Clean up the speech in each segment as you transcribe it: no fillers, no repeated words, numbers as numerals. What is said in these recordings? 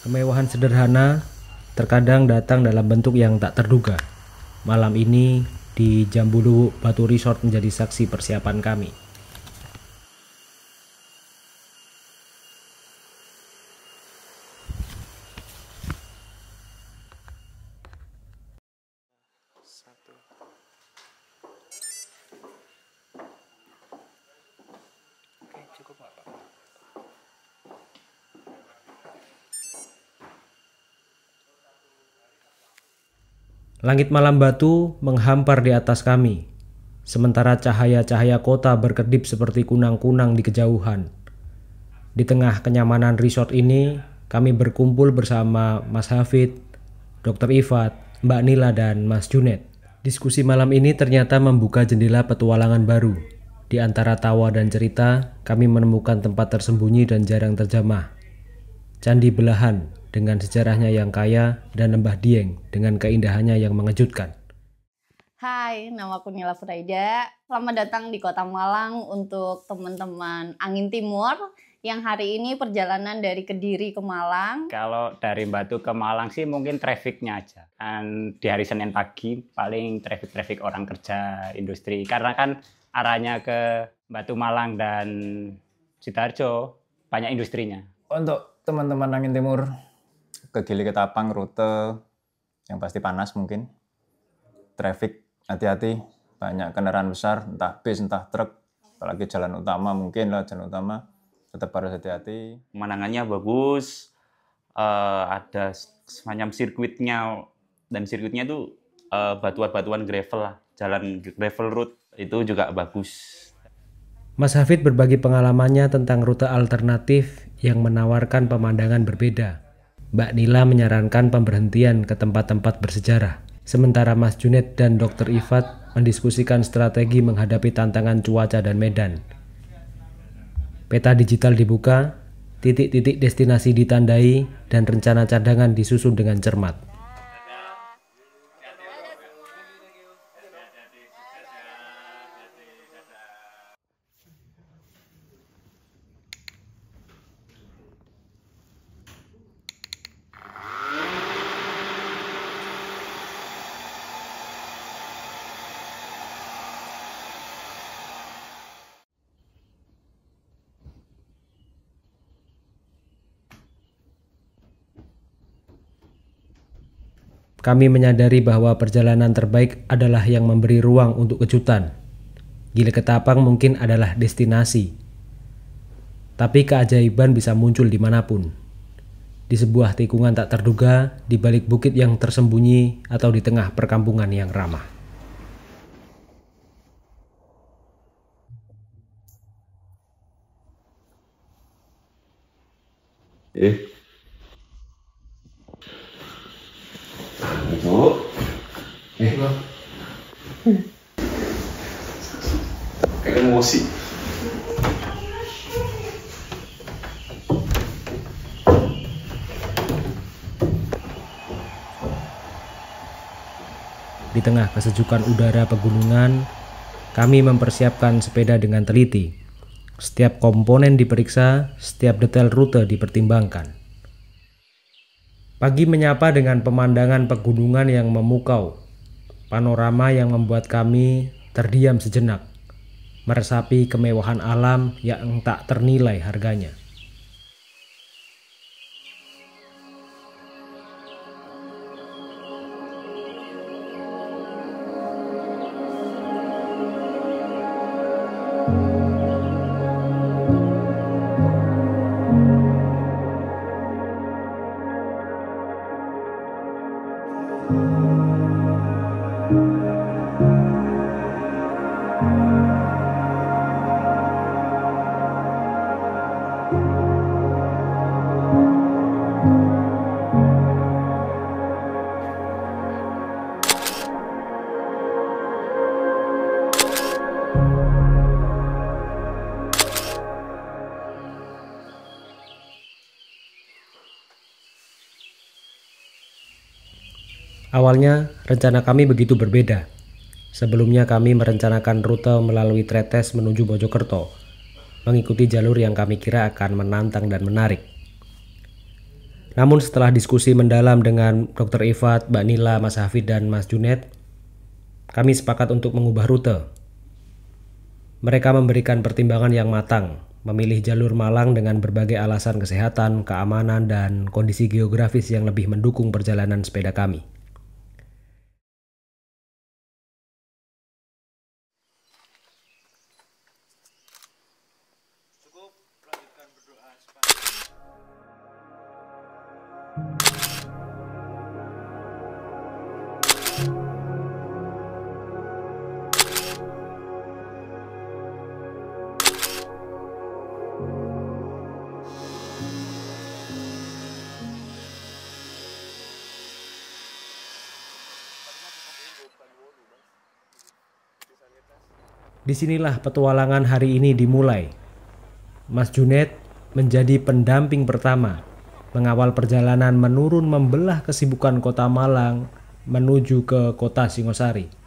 Kemewahan sederhana terkadang datang dalam bentuk yang tak terduga. Malam ini di Jambulu Batu Resort menjadi saksi persiapan kami. Oke, cukup nggak, Pak? Langit malam batu menghampar di atas kami, sementara cahaya-cahaya kota berkedip seperti kunang-kunang di kejauhan. Di tengah kenyamanan resort ini, kami berkumpul bersama Mas Hafid, Dr. Ifat, Mbak Nila, dan Mas Junet. Diskusi malam ini ternyata membuka jendela petualangan baru. Di antara tawa dan cerita, kami menemukan tempat tersembunyi dan jarang terjamah. Candi Belahan dengan sejarahnya yang kaya dan Lembah Dieng dengan keindahannya yang mengejutkan. Hai, nama aku Nila Furaida. Selamat datang di Kota Malang untuk teman-teman Angin Timur yang hari ini perjalanan dari Kediri ke Malang. Kalau dari Batu ke Malang sih mungkin trafficnya aja. Kan di hari Senin pagi paling traffic orang kerja industri. Karena kan arahnya ke Batu Malang dan Sidoarjo banyak industrinya. Untuk teman-teman Angin Timur, ke Gili Ketapang rute yang pasti panas mungkin. Traffic, hati-hati, banyak kendaraan besar, entah bis, entah truk. Apalagi jalan utama mungkin lah, jalan utama. Tetap harus hati-hati. Pemandangannya bagus, ada semacam sirkuitnya, dan sirkuitnya itu batuan-batuan gravel lah, jalan gravel road itu juga bagus. Mas Hafid berbagi pengalamannya tentang rute alternatif yang menawarkan pemandangan berbeda. Mbak Nila menyarankan pemberhentian ke tempat-tempat bersejarah. Sementara Mas Junet dan Dr. Ifat mendiskusikan strategi menghadapi tantangan cuaca dan medan. Peta digital dibuka, titik-titik destinasi ditandai, dan rencana cadangan disusun dengan cermat. Kami menyadari bahwa perjalanan terbaik adalah yang memberi ruang untuk kejutan. Gili Ketapang mungkin adalah destinasi, tapi keajaiban bisa muncul dimanapun. Di sebuah tikungan tak terduga, di balik bukit yang tersembunyi, atau di tengah perkampungan yang ramah. Kayak emosi. Di tengah kesejukan udara pegunungan, kami mempersiapkan sepeda dengan teliti. Setiap komponen diperiksa, setiap detail rute dipertimbangkan. Pagi menyapa dengan pemandangan pegunungan yang memukau. Panorama yang membuat kami terdiam sejenak, meresapi kemewahan alam yang tak ternilai harganya. Awalnya, rencana kami begitu berbeda. Sebelumnya kami merencanakan rute melalui Tretes menuju Mojokerto, mengikuti jalur yang kami kira akan menantang dan menarik. Namun setelah diskusi mendalam dengan Dr. Ifat, Mbak Nila, Mas Hafid, dan Mas Junet, kami sepakat untuk mengubah rute. Mereka memberikan pertimbangan yang matang, memilih jalur Malang dengan berbagai alasan kesehatan, keamanan, dan kondisi geografis yang lebih mendukung perjalanan sepeda kami. Disinilah petualangan hari ini dimulai. Mas Junet menjadi pendamping pertama, mengawal perjalanan menurun membelah kesibukan kota Malang menuju ke kota Singosari.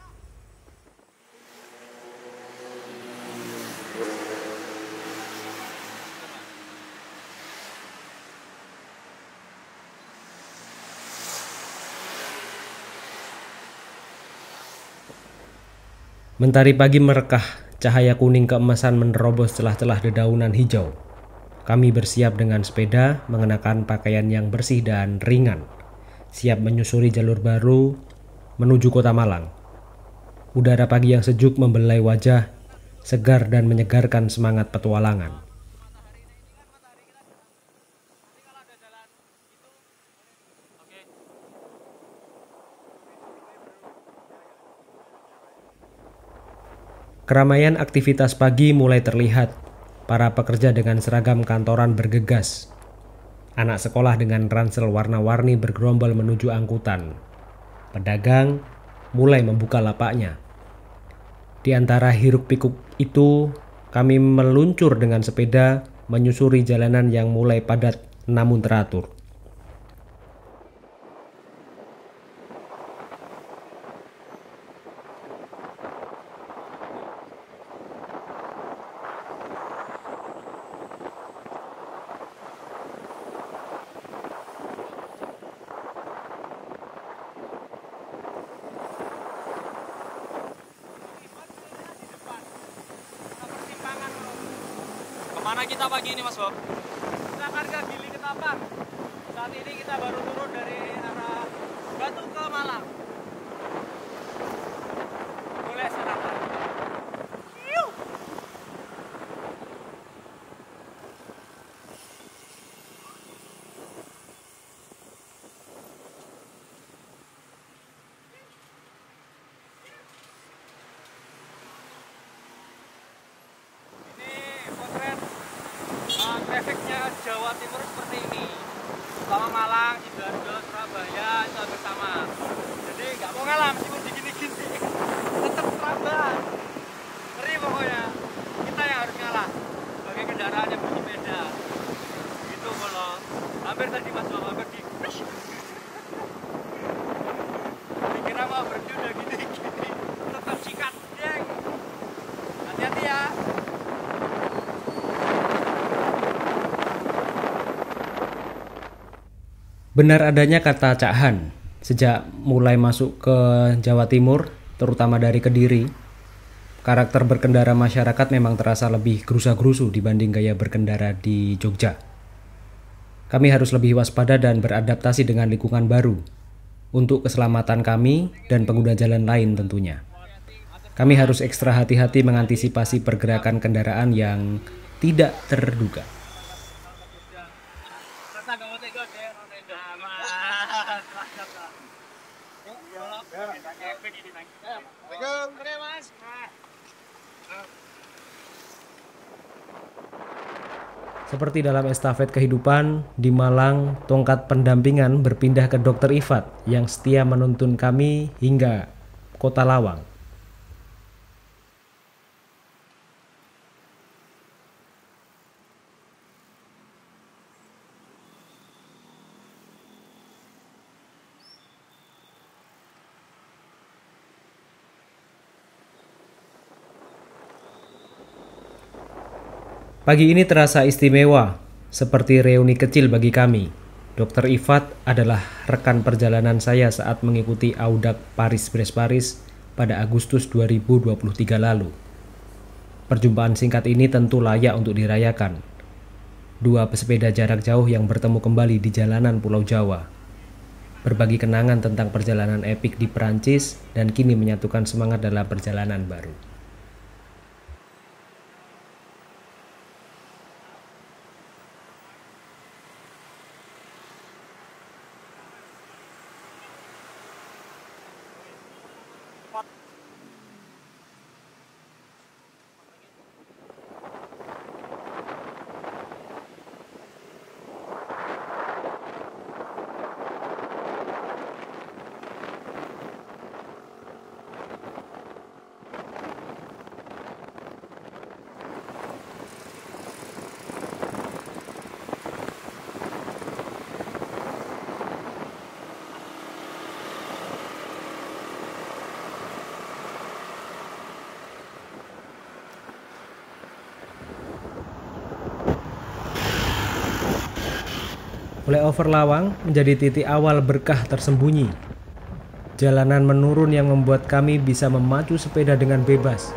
Mentari pagi merekah, cahaya kuning keemasan menerobos celah-celah dedaunan hijau. Kami bersiap dengan sepeda, mengenakan pakaian yang bersih dan ringan, siap menyusuri jalur baru menuju kota Malang. Udara pagi yang sejuk membelai wajah, segar dan menyegarkan semangat petualangan. Keramaian aktivitas pagi mulai terlihat. Para pekerja dengan seragam kantoran bergegas. Anak sekolah dengan ransel warna-warni bergerombol menuju angkutan. Pedagang mulai membuka lapaknya. Di antara hiruk-pikuk itu, kami meluncur dengan sepeda menyusuri jalanan yang mulai padat namun teratur. Kemana kita pagi ini Mas Bob? Kita akan ke Gili Ketapang. Saat ini kita baru turun dari arah Batu ke Malang. Boleh sarapan. Trafficnya Jawa Timur seperti ini, sama Malang, Sidoarjo, Surabaya itu hampir sama. Jadi nggak mau ngalah meskipun digini-gini, tetap terlambat. Ngeri pokoknya, kita yang harus ngalah sebagai kendaraan yang bersepeda. Gitu kalau hampir tadi Mas Bob hampir di dikira mau berhenti udah gini-gini, tetap sikat deng. Hati-hati ya. Benar adanya kata Cak Han, sejak mulai masuk ke Jawa Timur, terutama dari Kediri, karakter berkendara masyarakat memang terasa lebih gerusa-gerusu dibanding gaya berkendara di Jogja. Kami harus lebih waspada dan beradaptasi dengan lingkungan baru, untuk keselamatan kami dan pengguna jalan lain tentunya. Kami harus ekstra hati-hati mengantisipasi pergerakan kendaraan yang tidak terduga. Seperti dalam estafet kehidupan, di Malang, tongkat pendampingan berpindah ke Dr. Ifat yang setia menuntun kami hingga Kota Lawang. Pagi ini terasa istimewa, seperti reuni kecil bagi kami. Dr. Ifat adalah rekan perjalanan saya saat mengikuti Audax Paris-Brest-Paris pada Agustus 2023 lalu. Perjumpaan singkat ini tentu layak untuk dirayakan. Dua pesepeda jarak jauh yang bertemu kembali di jalanan Pulau Jawa. Berbagi kenangan tentang perjalanan epik di Perancis dan kini menyatukan semangat dalam perjalanan baru. Flyover Lawang menjadi titik awal berkah tersembunyi. Jalanan menurun yang membuat kami bisa memacu sepeda dengan bebas.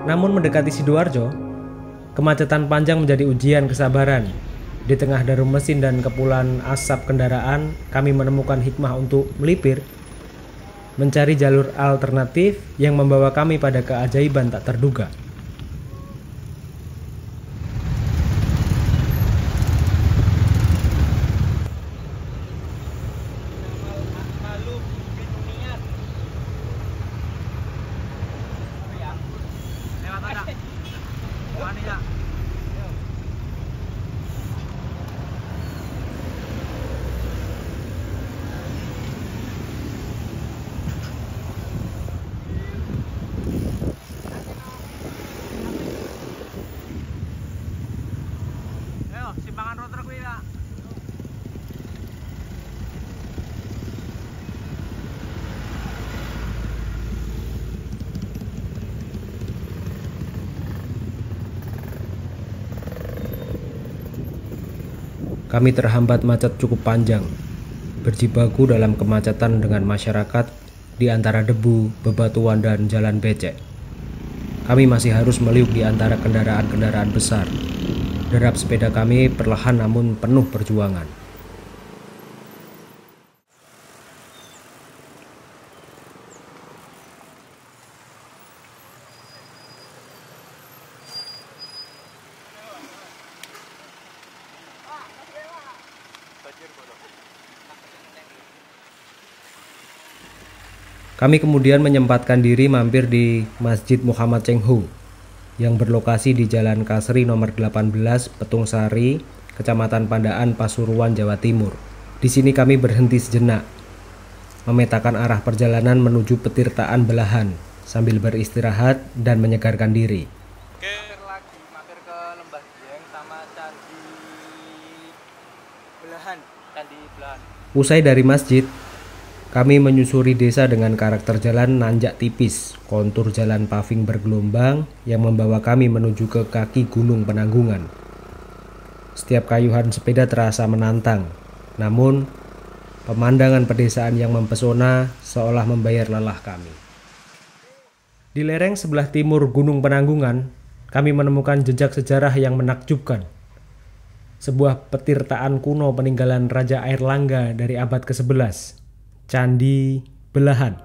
Namun mendekati Sidoarjo, kemacetan panjang menjadi ujian kesabaran. Di tengah deru mesin dan kepulan asap kendaraan, kami menemukan hikmah untuk melipir, mencari jalur alternatif yang membawa kami pada keajaiban tak terduga. Simpangan rotor kuwi ya. Kami terhambat macet cukup panjang, berjibaku dalam kemacetan dengan masyarakat di antara debu, bebatuan, dan jalan becek. Kami masih harus meliuk di antara kendaraan-kendaraan besar. Derap sepeda kami perlahan namun penuh perjuangan. Kami kemudian menyempatkan diri mampir di Masjid Muhammad Chengho yang berlokasi di Jalan Kasri nomor 18, Petung Sari, Kecamatan Pandaan, Pasuruan, Jawa Timur. Di sini kami berhenti sejenak, memetakan arah perjalanan menuju Petirtaan Belahan sambil beristirahat dan menyegarkan diri. Mampir ke Lembah Dieng sama Candi Belahan. Usai dari masjid, kami menyusuri desa dengan karakter jalan nanjak tipis, kontur jalan paving bergelombang yang membawa kami menuju ke kaki Gunung Penanggungan. Setiap kayuhan sepeda terasa menantang, namun pemandangan pedesaan yang mempesona seolah membayar lelah kami. Di lereng sebelah timur Gunung Penanggungan, kami menemukan jejak sejarah yang menakjubkan. Sebuah petirtaan kuno peninggalan Raja Airlangga dari abad ke-11. Candi Belahan.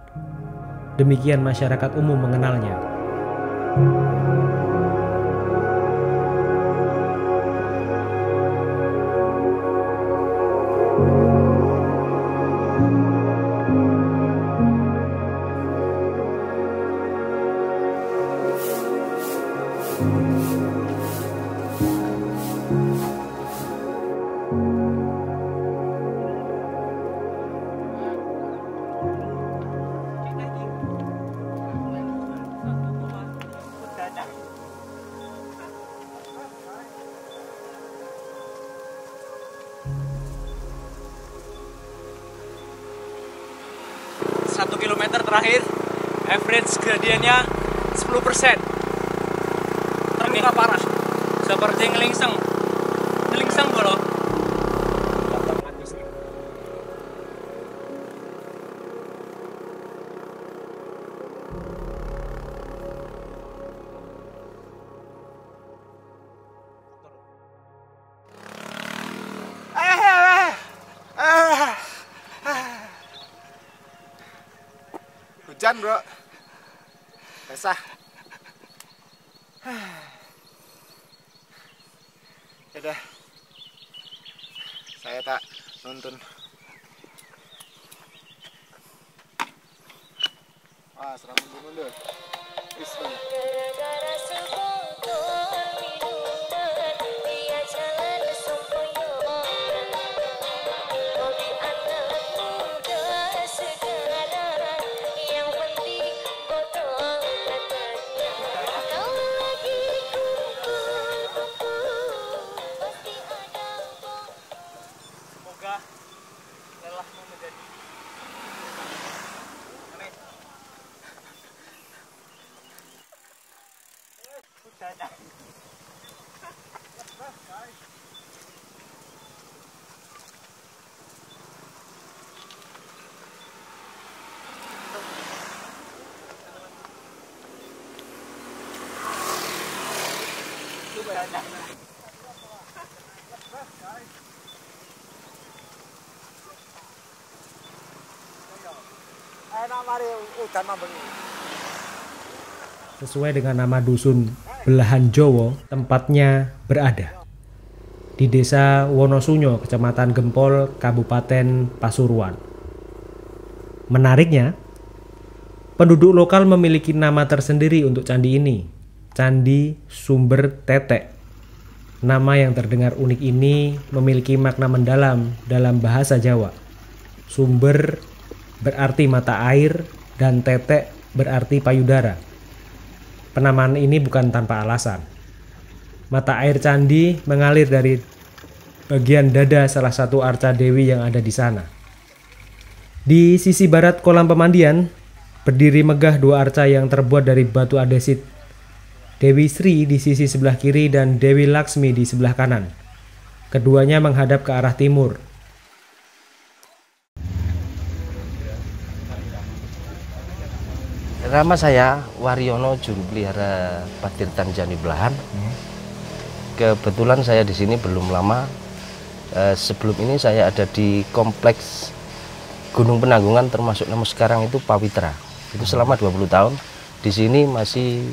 Demikian masyarakat umum mengenalnya. meter terakhir average gradiennya 10%. Terbuka parah. Seperti ngelingseng. Ngelingseng bolo. Hujan bro, basah. Yaudah, saya tak nuntun. Wah, seram mundur. Bismillah. Semoga lelahmu menjadi Sesuai dengan nama dusun Belahan Jowo, tempatnya berada di Desa Wonosunyo, Kecamatan Gempol, Kabupaten Pasuruan. Menariknya, penduduk lokal memiliki nama tersendiri untuk candi ini, Candi Sumber Tetek. Nama yang terdengar unik ini memiliki makna mendalam dalam bahasa Jawa. Sumber berarti mata air dan tetek berarti payudara. Penamaan ini bukan tanpa alasan. Mata air candi mengalir dari bagian dada salah satu arca dewi yang ada di sana. Di sisi barat kolam pemandian, berdiri megah dua arca yang terbuat dari batu andesit. Dewi Sri di sisi sebelah kiri dan Dewi Laksmi di sebelah kanan. Keduanya menghadap ke arah timur. Nama saya Waryono, juru pelihara Patirtan Candi Belahan. Kebetulan saya di sini belum lama. Sebelum ini saya ada di kompleks Gunung Penanggungan, termasuk nama sekarang itu Pawitra. Itu selama 20 tahun. Di sini masih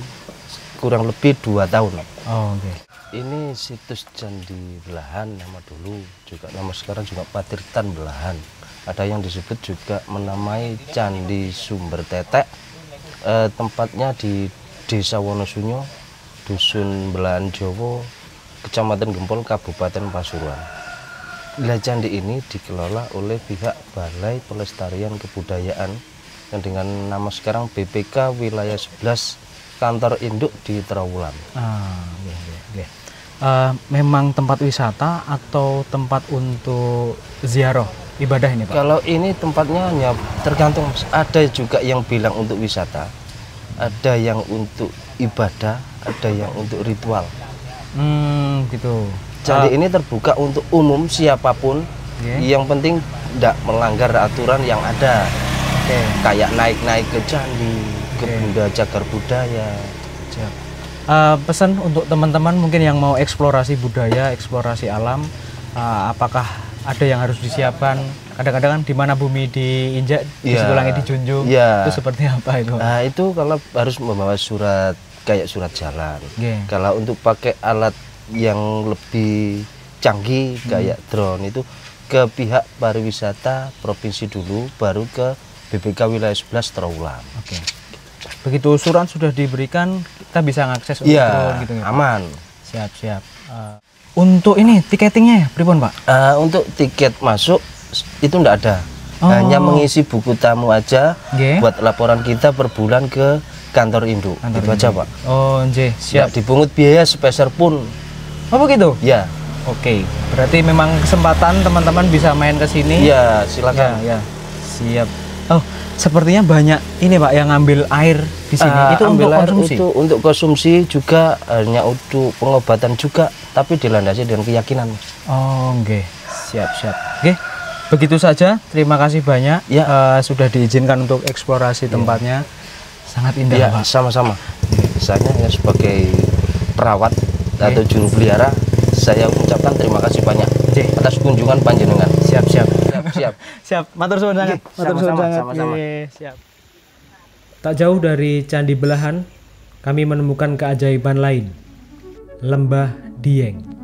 kurang lebih 2 tahun. Oh, oke. Ini situs Candi Belahan nama dulu, juga nama sekarang juga Patirtan Belahan. Ada yang disebut juga menamai Candi Sumber Tetek. Tempatnya di Desa Wonosunyo, Dusun Belahan Jowo, Kecamatan Gempol, Kabupaten Pasuruan. Candi ini dikelola oleh pihak Balai Pelestarian Kebudayaan yang dengan nama sekarang BPK Wilayah 11, kantor induk di Trawulan. Memang tempat wisata atau tempat untuk ziarah ibadah ini, Pak? Kalau ini tempatnya hanya tergantung, ada juga yang bilang untuk wisata, ada yang untuk ibadah, ada yang untuk ritual. Gitu. Candi ini terbuka untuk umum siapapun, yang penting tidak melanggar aturan yang ada. Kayak naik-naik ke candi, ke benda cagar budaya. Pesan untuk teman-teman mungkin yang mau eksplorasi budaya, eksplorasi alam, apakah ada yang harus disiapkan? Kadang-kadang kan di mana bumi diinjak, di situ langit dijunjung. Itu seperti apa itu? Nah, itu kalau harus membawa surat, kayak surat jalan. Kalau untuk pakai alat yang lebih canggih kayak drone itu ke pihak pariwisata provinsi dulu, baru ke BPK Wilayah 11 Trawulan. Begitu surat sudah diberikan, kita bisa mengakses untuk drone gitu ya, aman. Siap. Untuk ini tiketingnya ya, pripun, Pak? Untuk tiket masuk itu enggak ada. Hanya mengisi buku tamu aja buat laporan kita per bulan ke kantor induk. Itu aja, Pak. Oh, nggih, siap. Nggak dipungut biaya sepeser pun. Oh, begitu? Ya. Oke. Berarti memang kesempatan teman-teman bisa main ke sini. Iya, silakan. Ya. Siap. Oh, sepertinya banyak ini Pak yang ngambil air di sini. Itu ambil untuk air konsumsi? untuk konsumsi juga, hanya untuk pengobatan juga, tapi dilandasi dengan keyakinan. Oh, oke. Siap. Oke. Begitu saja. Terima kasih banyak sudah diizinkan untuk eksplorasi tempatnya. Sangat indah, Ya, Pak. sama-sama. Saya sebagai perawat atau juru pelihara, saya ucapkan terima kasih banyak atas kunjungan panjenengan. Siap. Matur suwun sangat. Sama-sama. Siap. Tak jauh dari Candi Belahan, kami menemukan keajaiban lain, Lembah Dieng.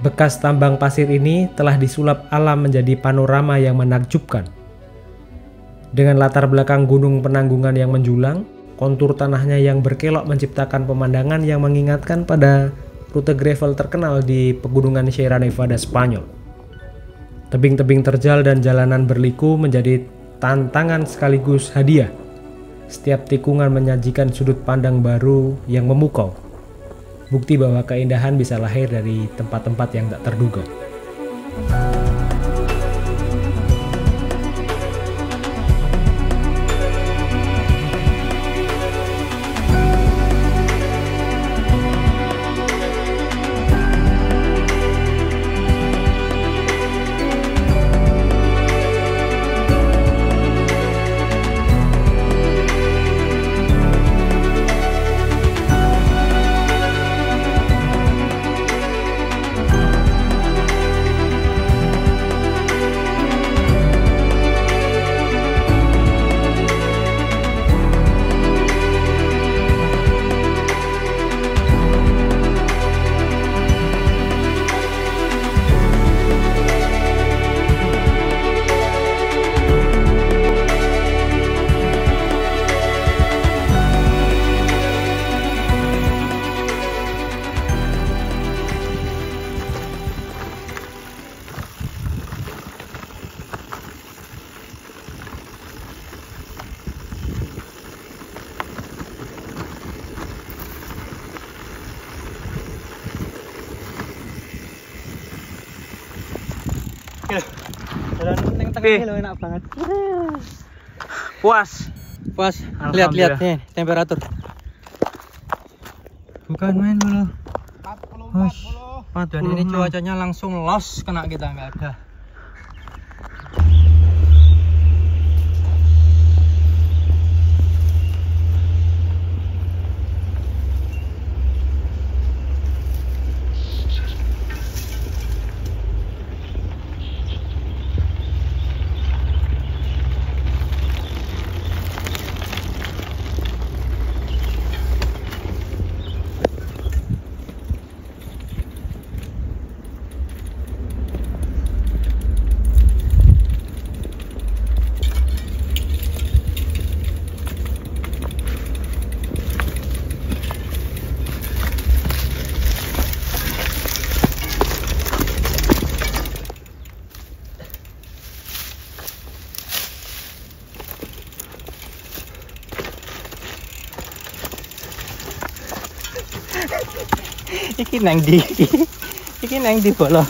Bekas tambang pasir ini telah disulap alam menjadi panorama yang menakjubkan. Dengan latar belakang gunung penanggungan yang menjulang, kontur tanahnya yang berkelok menciptakan pemandangan yang mengingatkan pada rute gravel terkenal di pegunungan Sierra Nevada, Spanyol. Tebing-tebing terjal dan jalanan berliku menjadi tantangan sekaligus hadiah. Setiap tikungan menyajikan sudut pandang baru yang memukau. Bukti bahwa keindahan bisa lahir dari tempat-tempat yang tak terduga. Jalan yang tengah ini loh enak banget. Puas. Lihat nih temperatur. Bukan main loh. 40. Dan ini cuacanya langsung los, kena kita nggak ada. Iki nang di bolo.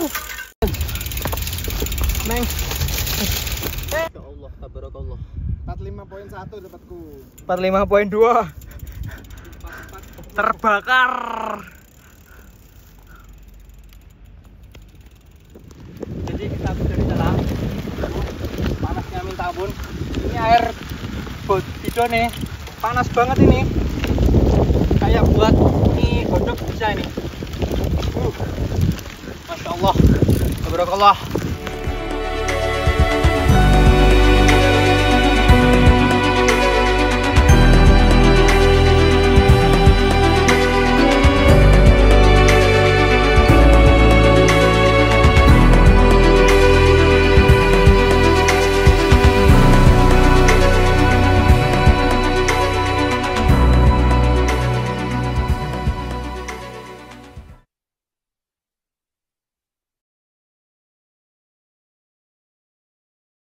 Neng. Ya Allah, tabarakallah. 45.1 dapatku. 45.2. Terbakar. Jadi kita sudah di dalam. Panasnya minta ampun. Ini air bidon nih. Panas banget ini. Kayak buat mie godok bisa ini. Masya Allah, tabarakallah.